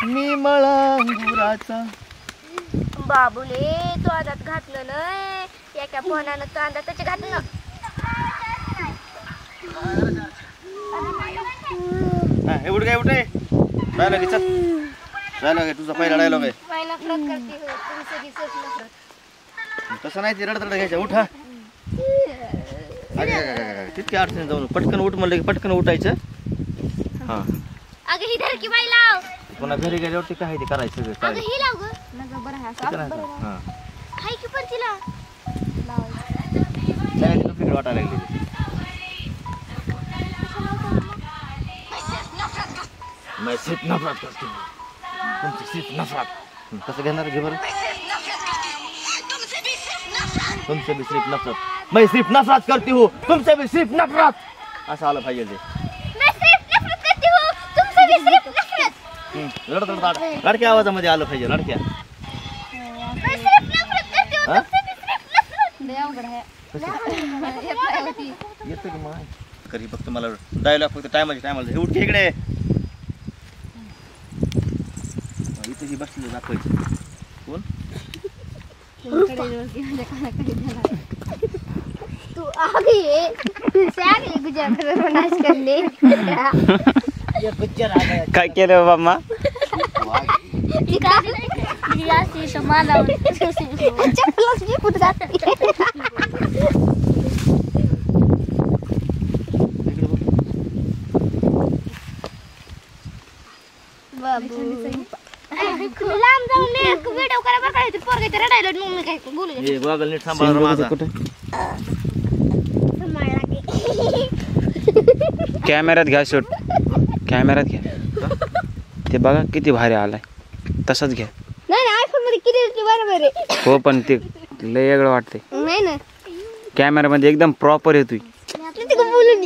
मी मळा अंगुराचा. बाबूले तू आदात घातलं नाही एका पोहण्यानं कांदा त्याच्या घातलं. हे उठ काय उठे डायलॉग आहे चल. डायलॉग आहे तुझा पहिला डायलॉग आहे. मैं नफरत करती हूँ तुमसे भी सिर्फ नफरत. तसं नाही ते रडत घ्यायचं. उठा तितक्या अडचणी जाऊन पटकन उठ म्हणलं की पटकन उठायचं. हा अगं ही धर की बाई लाव. पुन्हा घरी गेल्यावरती काय ते करायचं सगळं काय. अगं ही लाव ग. नग बरं आहे हा हाय की पण तिला लाव. काय ते डुप्लिकेट वाटायला लागली. मैं सिर्फ नफरत करती हूँ तुमसे सिर्फ नफरत. कसं घेणार घे बरं. तुमसे भी सिर्फ नफरत. मैं सिर्फ नफरत करती हूँ तुमसे भी सिर्फ नफरत. असं आलं पाहिजे ते. मैं सिर्फ नफरत करती हूँ तुमसे भी सिर्फ नफरत. रडत लडक्या आवाजामध्ये आलं पाहिजे. लडक्या मैं सिर्फ नफरत करती हूँ तुमसे भी सिर्फ नफरत. लय अवघड आहे. येतं की माय करी फक्त मला डायलॉग फक्त टायमाला हे उठ इकडे. इथे ही बसलेलं दाखवायचं. कोण तू आ गई है फिर से आ गई गुजरात में नाच करने. ये पिक्चर आ गया. काय केलं बाबा. यासी समाना चप्पलच भी फुट जाती. बाबू लांब जाऊन व्हिडिओ करा बरं काय. पोरगे ते रडायला मग मी काय बोलू. हे गॉगल नीट सांभाळ माझा. कॅमेऱ्यात घ्या शूट. कॅमेऱ्यात घ्या. ते बघा किती भारी आलाय. तसंच घ्या. नाही ना आयफोन मध्ये क्लिअरिटी बरोबर आहे. हो पण ते लय वेगळं वाटतंय. नाही ना कॅमेरामध्ये एकदम प्रॉपर येतोय. आपलं ते बोलून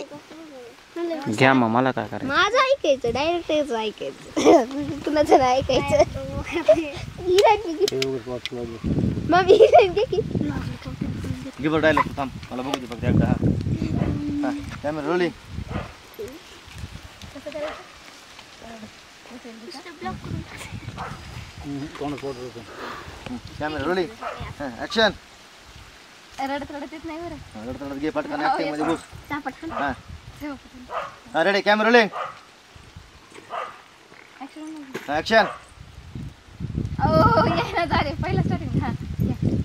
घ्या मग मला काय करायचं. माझं ऐकायचं डायरेक्ट ऐकायचं. तुला जर ऐकायचं मग घे बरं डायलॉग थांब मला बघू दे फक्त एकदा. हा camera rolling. Camera rolling. Action. रडत येत नाही बरं. रडत घे पटकन ऍक्टिंग मध्ये घुस. चापट हा हा रेडी कॅमेरा रोलिंग. ऍक्शन. ओ ये झाले पहिला स्टार्टिंग.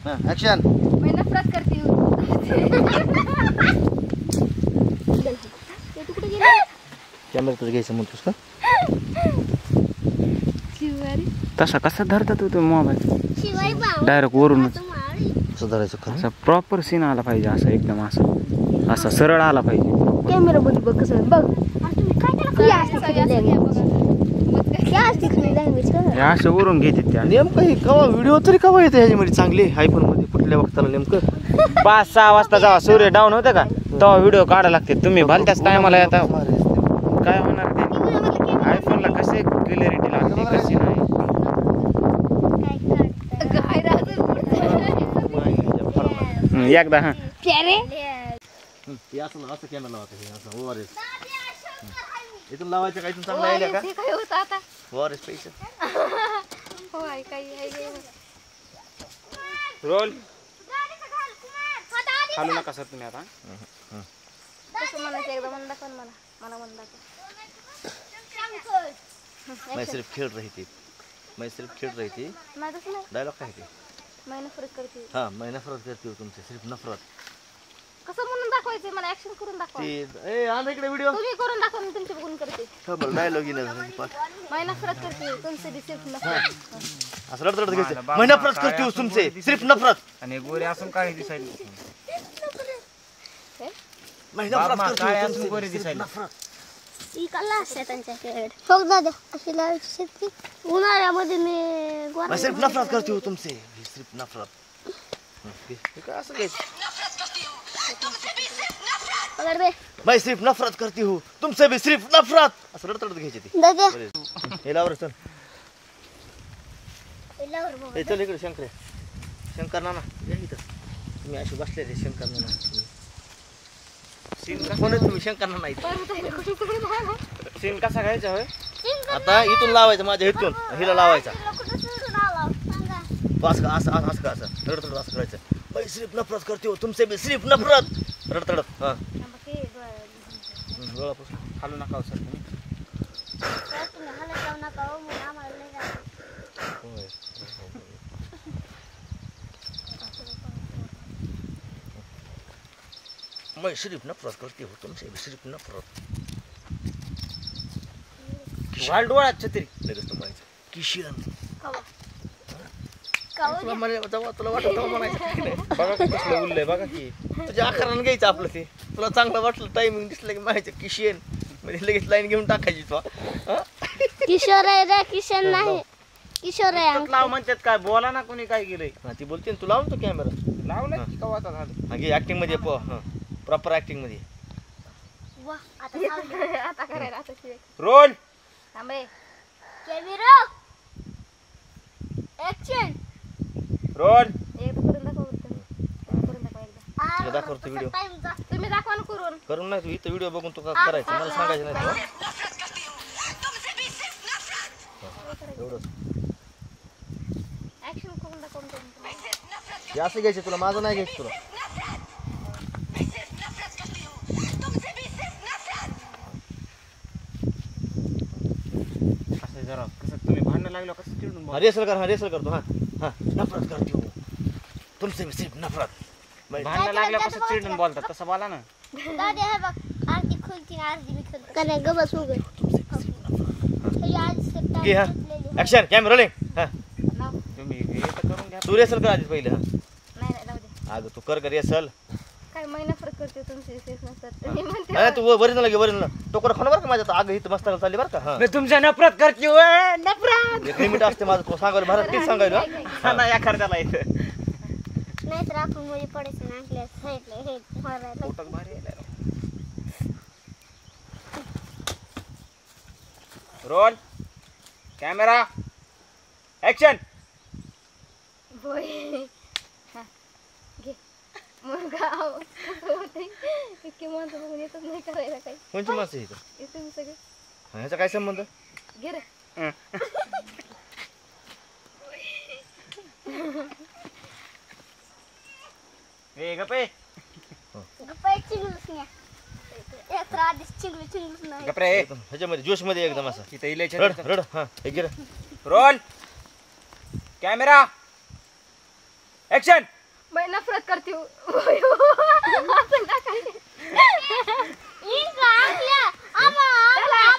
हा ऍक्शन. मैं नफरत करती हूँ. कॅमेरा तुझं घ्यायचं म्हणतोस का. तसा कसा धरता तू मोबाईल डायरेक्ट वरूनच. कसं धरायचं खरं. असा प्रॉपर सीन आला पाहिजे. असं एकदम असा सरळ आला पाहिजे. कॅमेरा मध्ये बघ कसं बघ. तुम्ही काय असं वरून घेते त्या. नेमकं हे कवा व्हिडिओ तरी कवा येते ह्याच्यामध्ये चांगली आयफोन मध्ये कुठल्या वक्ताला नेमकं 5-6 वाजता जेव्हा सूर्य डाऊन होते का तेव्हा व्हिडिओ काढायला लागते. तुम्ही भलत्याच टायमाला येता. काय होणार ते आयफोनला कसे क्लिअरिटी लागते कशी नाही. एकदा हा असं कॅमेरा लावायचं. ओआरएस इथून लावायचं काय इथून चांगलं आहे का. काय होतं आता. ओआरएस पैसे होय काही रोल खालू नका सर तुम्ही आता. कसं म्हणायचं एकदा मन दाखव मला मन दाखव. मैं सिर्फ खेळ रही थी. मैं सिर्फ खेळ रही थी. डायलॉग काय ते. मैं नफरत करती हूँ. हाँ मैं नफरत करती हूँ तुमसे सिर्फ नफरत. कसं म्हणून दाखवायचं मला ऍक्शन करून दाखवा. ए आण इकडे व्हिडिओ. तुम्ही करून दाखवा मी तुमच्या बघून करते. खबर डायलॉग येणार पाठ. मैं नफरत करती हूँ तुमसे भी सिर्फ नफरत. असं रडत घ्यायचं. मैं नफरत करती हूँ तुमसे सिर्फ नफरत. आणि गोरे असून काय दिसायला. मैं नफरत करती हूँ तुमसे गोरे दिसायला. ही कला असते त्यांच्याकडे. बघ दादा अशी लावायची शेती. उन्हाळ्यामध्ये मी मैं सिर्फ नफरत करती हूँ तुमसे सिर्फ नफरत. काय असं घ्यायचं. मैं सिर्फ नफरत करती हूँ तुमसे भी सिर्फ नफरत. असं रडत घ्यायचे ते. हे लावर चल. चल इकडे शंकर नाना या इथं. तुम्ही अशी बसले रे शंकर नाना. कोण तुम्ही शंकर नाना. सीन कसा घ्यायचा होय. आता इथून लावायचं माझ्या इथून हिला लावायचा कुठं सोडून आला सांगा तो असं असं असं असं असं रडत रडत असं करायचं मैं सिर्फ नफरत करती हूँ तुमसे भी सिर्फ नफरत रडत रडत हां थांबा की डोळ्याला डोळापासून खालू नका हो सर तुम्ही तुम्ही हालत जाऊ नका हो मग आम्हाला नाही जायचं. होय. मैं सिर्फ नफरत करती हूँ तुमसे भी सिर्फ नफरत वाल डोळ्यात छत्री लगेच तो म्हणायचं किशन कवा कवा तुला म्हणे जेव्हा तुला वाटत तेव्हा म्हणायचं काही नाही. बघा की कसलं उरलंय बघा की तुझ्या आकारानं घ्यायचं आपलं ते तुला चांगलं वाटलं टायमिंग दिसलं की म्हणायचं किशन म्हणजे लगेच लाईन घेऊन टाकायची तो किशोर आहे रे किशन नाही किशोर आहे लाव म्हणतात काय बोला ना कोणी काय केलंय हा ती बोलते ना तू लावून तो कॅमेरा लावलं की कवाचा झालं हा घे ऍक्टिंग मध्ये प्रॉपर ऍक्टिंग मध्ये वा आता आता करायला आता रोल थांबे कॅमेरा ऍक्शन रोल एक करून दाखव करून दाखव एकदा तुला दाखवतो व्हिडिओ तुम्ही दाखवा ना करून करून नाही तू इथं व्हिडिओ बघून तू काय करायचं मला सांगायचं नाही तुला एवढंच ऍक्शन करून दाखव हे असं घ्यायचं तुला माझं नाही घ्यायचं तुला असं जरा कसं तुम्ही भांडण लागलं कसं चिडून हा रेसल कर हा रेसल करतो हा हा नफरत करती हूँ तुमसे भी सिर्फ नफरत मैं भांडण लागलं कसं चिडून बोलतात तसं बोला ना दादी हे बघ आरती खुलती आरती मी खुलते कने ग बस उग तुमसे भी सिर्फ नफरत हे आज घे हा ऍक्शन कॅमेरा रोलिंग हा तुम्ही हे तर करून घ्या तू रेसल कर आधीच पहिले हा नाही नाही जाऊ दे अगं तू कर रेसल काय महिना फरक करते तुमचे सेस नसतात मी म्हणते नाही तू वरील घे वरील टोकर खाणं बरं का माझ्या आग इथं मस्त चालली बरं का हा मी तुमच्या नफरत करते होय नफरत एक लिमिट असते माझं तो सांगायला भारत तीच सांगायला हा ना या खर्चाला इथं नाही तर आपण मध्ये पडायचं ना आपल्या साईडला हे मारायला पोटात भारी यायला राव. रोल कॅमेरा ऍक्शन बोय हा घे मुलगा कसं होते इतके माणसं बघून येतच नाही करायला काही कोणची माणसं आहे इथं येते मी सगळे हा, ह्याचा काय संबंध घे रे ए गप्पे गप्पा चिंगलूस नाही एक आधीच चिंगलूस नाही गप्रे ह्याच्यामध्ये जोश मध्ये एकदम असं इथं इलेक्शन रड रड हा हे गिर रोल कॅमेरा ऍक्शन मैं नफरत करती हूँ असं ना काही आम्हाला